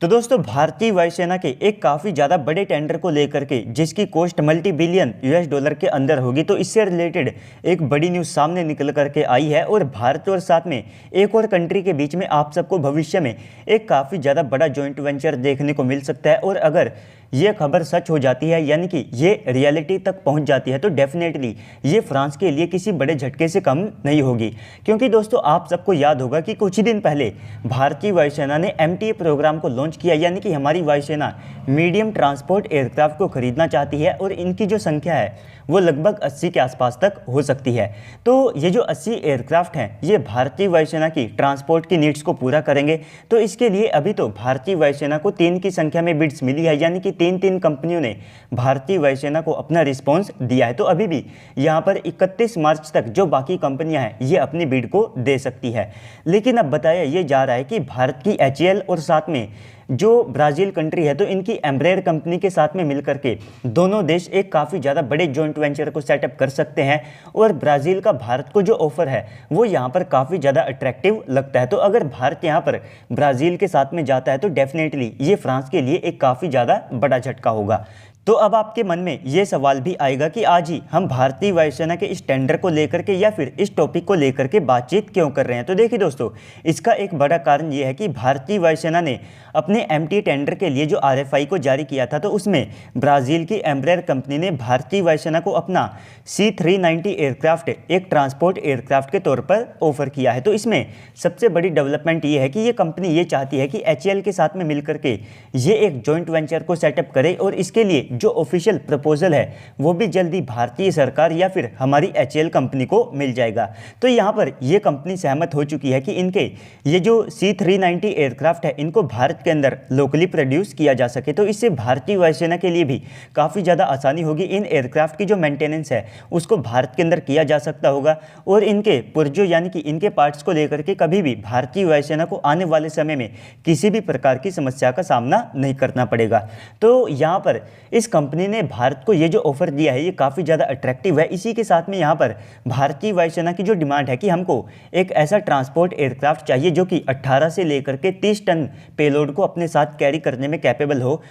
तो दोस्तों भारतीय वायुसेना के एक काफ़ी ज़्यादा बड़े टेंडर को लेकर के जिसकी cost multi billion US dollar के अंदर होगी, तो इससे रिलेटेड एक बड़ी न्यूज़ सामने निकल करके आई है। और भारत और साथ में एक और कंट्री के बीच में आप सबको भविष्य में एक काफ़ी ज़्यादा बड़ा जॉइंट वेंचर देखने को मिल सकता है। और अगर ये खबर सच हो जाती है, यानी कि ये रियलिटी तक पहुंच जाती है, तो डेफिनेटली ये फ्रांस के लिए किसी बड़े झटके से कम नहीं होगी। क्योंकि दोस्तों आप सबको याद होगा कि कुछ ही दिन पहले भारतीय वायुसेना ने एमटीए प्रोग्राम को लॉन्च किया, यानी कि हमारी वायुसेना मीडियम ट्रांसपोर्ट एयरक्राफ्ट को खरीदना चाहती है और इनकी जो संख्या है वो लगभग 80 के आसपास तक हो सकती है। तो ये जो 80 एयरक्राफ्ट हैं ये भारतीय वायुसेना की ट्रांसपोर्ट की नीड्स को पूरा करेंगे। तो इसके लिए अभी तो भारतीय वायुसेना को 3 की संख्या में बिड्स मिली है, यानी कि 3 कंपनियों ने भारतीय वायुसेना को अपना रिस्पॉन्स दिया है। तो अभी भी यहाँ पर 31 मार्च तक जो बाकी कंपनियां हैं ये अपनी बिड को दे सकती है। लेकिन अब बताया ये जा रहा है कि भारत की एचएएल और साथ में जो ब्राज़ील कंट्री है तो इनकी एम्ब्रेयर कंपनी के साथ में मिलकर के दोनों देश एक काफ़ी ज़्यादा बड़े जॉइंट वेंचर को सेटअप कर सकते हैं। और ब्राज़ील का भारत को जो ऑफर है वो यहाँ पर काफ़ी ज़्यादा अट्रैक्टिव लगता है। तो अगर भारत यहाँ पर ब्राज़ील के साथ में जाता है तो डेफिनेटली ये फ्रांस के लिए एक काफ़ी ज़्यादा बड़ा झटका होगा। तो अब आपके मन में ये सवाल भी आएगा कि आज ही हम भारतीय वायुसेना के इस टेंडर को लेकर के या फिर इस टॉपिक को लेकर के बातचीत क्यों कर रहे हैं। तो देखिए दोस्तों, इसका एक बड़ा कारण ये है कि भारतीय वायुसेना ने अपने एमटी टेंडर के लिए जो आरएफआई को जारी किया था तो उसमें ब्राज़ील की एम्ब्रेयर कंपनी ने भारतीय वायुसेना को अपना C-390 एयरक्राफ्ट एक ट्रांसपोर्ट एयरक्राफ्ट के तौर पर ऑफर किया है। तो इसमें सबसे बड़ी डेवलपमेंट ये है कि ये कंपनी ये चाहती है कि एचएएल के साथ में मिलकर के ये एक जॉइंट वेंचर को सेटअप करे और इसके लिए जो ऑफिशियल प्रपोजल है वो भी जल्दी भारतीय सरकार या फिर हमारी एचएएल कंपनी को मिल जाएगा। तो यहाँ पर ये कंपनी सहमत हो चुकी है कि इनके ये जो C-390 एयरक्राफ्ट है इनको भारत के अंदर लोकली प्रोड्यूस किया जा सके। तो इससे भारतीय वायुसेना के लिए भी काफ़ी ज़्यादा आसानी होगी। इन एयरक्राफ्ट की जो मेंटेनेंस है उसको भारत के अंदर किया जा सकता होगा और इनके पुर्जों यानी कि इनके पार्ट्स को लेकर के कभी भी भारतीय वायुसेना को आने वाले समय में किसी भी प्रकार की समस्या का सामना नहीं करना पड़ेगा। तो यहाँ पर इस कंपनी ने भारत को ये जो ऑफर दिया है ये काफ़ी ज़्यादा अट्रैक्टिव है। इसी के साथ में यहाँ पर भारतीय वायुसेना की जो डिमांड है कि हमको एक ऐसा ट्रांसपोर्ट एयरक्राफ्ट चाहिए जो कि 18 से लेकर के 30 टन पेलोड को अपने साथ कैरी करने में कैपेबल हो।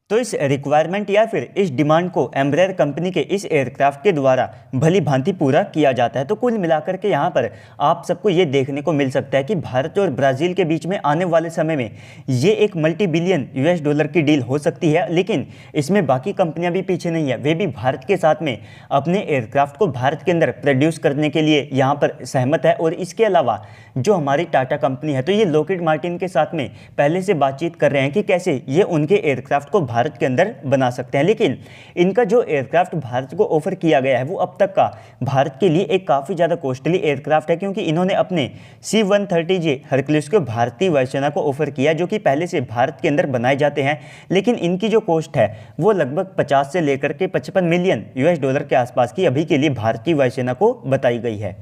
तो इस रिक्वायरमेंट या फिर इस डिमांड को एम्ब्रेयर कंपनी के इस एयरक्राफ्ट के द्वारा भली भांति पूरा किया जाता है। तो कुल मिलाकर के यहाँ पर आप सबको ये देखने को मिल सकता है कि भारत और ब्राज़ील के बीच में आने वाले समय में ये एक मल्टी बिलियन यूएस डॉलर की डील हो सकती है। लेकिन इसमें बाकी कंपनियां भी पीछे नहीं है, वे भी भारत के साथ में अपने एयरक्राफ्ट को भारत के अंदर प्रोड्यूस करने के लिए यहाँ पर सहमत है। और इसके अलावा जो हमारी टाटा कंपनी है तो ये लॉकहीड मार्टिन के साथ में पहले से बातचीत कर रहे हैं कि कैसे ये उनके एयरक्राफ्ट को भारत के अंदर बना सकते हैं। लेकिन इनका जो एयरक्राफ्ट भारत को ऑफर किया गया है वो अब तक का भारत के लिए एक काफ़ी ज़्यादा कॉस्टली एयरक्राफ्ट है, क्योंकि इन्होंने अपने C-130J हरक्यूलिस को भारतीय वायुसेना को ऑफर किया जो कि पहले से भारत के अंदर बनाए जाते हैं। लेकिन इनकी जो कॉस्ट है वो लगभग 50 से लेकर के 55 मिलियन यूएस डॉलर के आसपास की अभी के लिए भारतीय वायुसेना को बताई गई है।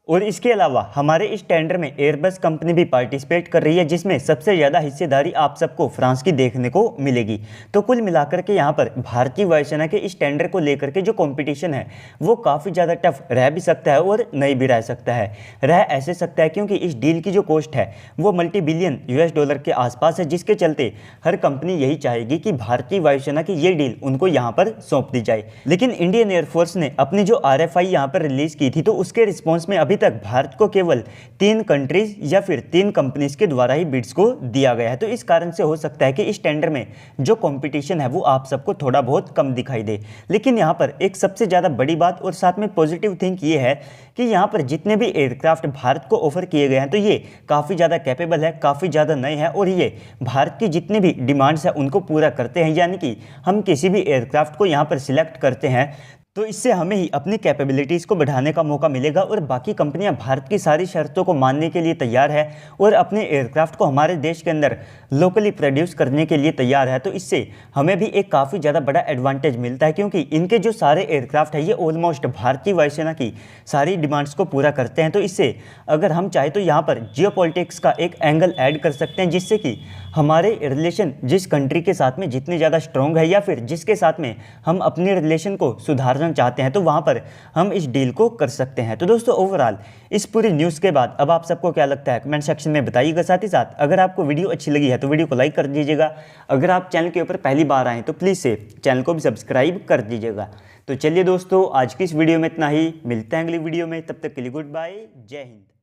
और इसके अलावा हमारे इस टेंडर में एयरबस कंपनी भी पार्टिसिपेट कर रही है, जिसमें सबसे ज़्यादा हिस्सेदारी आप सबको फ्रांस की देखने को मिलेगी। तो कुल मिलाकर के यहाँ पर भारतीय वायुसेना के इस टेंडर को लेकर के जो कंपटीशन है वो काफ़ी ज़्यादा टफ रह भी सकता है और नहीं भी रह सकता है। रह ऐसे सकता है क्योंकि इस डील की जो कॉस्ट है वो मल्टी बिलियन यूएस डॉलर के आसपास है, जिसके चलते हर कंपनी यही चाहेगी कि भारतीय वायुसेना की ये डील उनको यहाँ पर सौंप दी जाए। लेकिन इंडियन एयरफोर्स ने अपनी जो RFI यहाँ पर रिलीज़ की थी तो उसके रिस्पॉन्स में अभी तक भारत को केवल 3 कंट्रीज या फिर 3 कंपनीज के द्वारा ही बिड्स को दिया गया है। तो इस कारण से हो सकता है कि इस टेंडर में जो कंपटीशन है वो आप सबको थोड़ा बहुत कम दिखाई दे। लेकिन यहाँ पर एक सबसे ज़्यादा बड़ी बात और साथ में पॉजिटिव थिंग ये है कि यहाँ पर जितने भी एयरक्राफ्ट भारत को ऑफर किए गए हैं तो ये काफ़ी ज़्यादा कैपेबल है, काफ़ी ज़्यादा नए हैं और ये भारत की जितने भी डिमांड्स हैं उनको पूरा करते हैं। यानी कि हम किसी भी एयरक्राफ्ट को यहाँ पर सिलेक्ट करते हैं तो इससे हमें ही अपनी कैपेबिलिटीज़ को बढ़ाने का मौका मिलेगा और बाकी कंपनियां भारत की सारी शर्तों को मानने के लिए तैयार है और अपने एयरक्राफ्ट को हमारे देश के अंदर लोकली प्रोड्यूस करने के लिए तैयार है। तो इससे हमें भी एक काफ़ी ज़्यादा बड़ा एडवांटेज मिलता है, क्योंकि इनके जो सारे एयरक्राफ्ट है ये ऑलमोस्ट भारतीय वायुसेना की सारी डिमांड्स को पूरा करते हैं। तो इससे अगर हम चाहें तो यहाँ पर जियोपॉलिटिक्स का एक एंगल ऐड कर सकते हैं, जिससे कि हमारे रिलेशन जिस कंट्री के साथ में जितने ज़्यादा स्ट्रॉन्ग है या फिर जिसके साथ में हम अपने रिलेशन को सुधारना करना चाहते हैं तो वहाँ पर हम इस डील को कर सकते हैं। तो दोस्तों ओवरऑल इस पूरी न्यूज़ के बाद अब आप सबको क्या लगता है कमेंट सेक्शन में बताइएगा। साथ ही साथ अगर आपको वीडियो अच्छी लगी है तो वीडियो को लाइक कर दीजिएगा। अगर आप चैनल के ऊपर पहली बार आएँ तो प्लीज़ से चैनल को भी सब्सक्राइब कर दीजिएगा। तो चलिए दोस्तों आज की इस वीडियो में इतना ही, मिलते हैं अगली वीडियो में, तब तक के लिए गुड बाय, जय हिंद।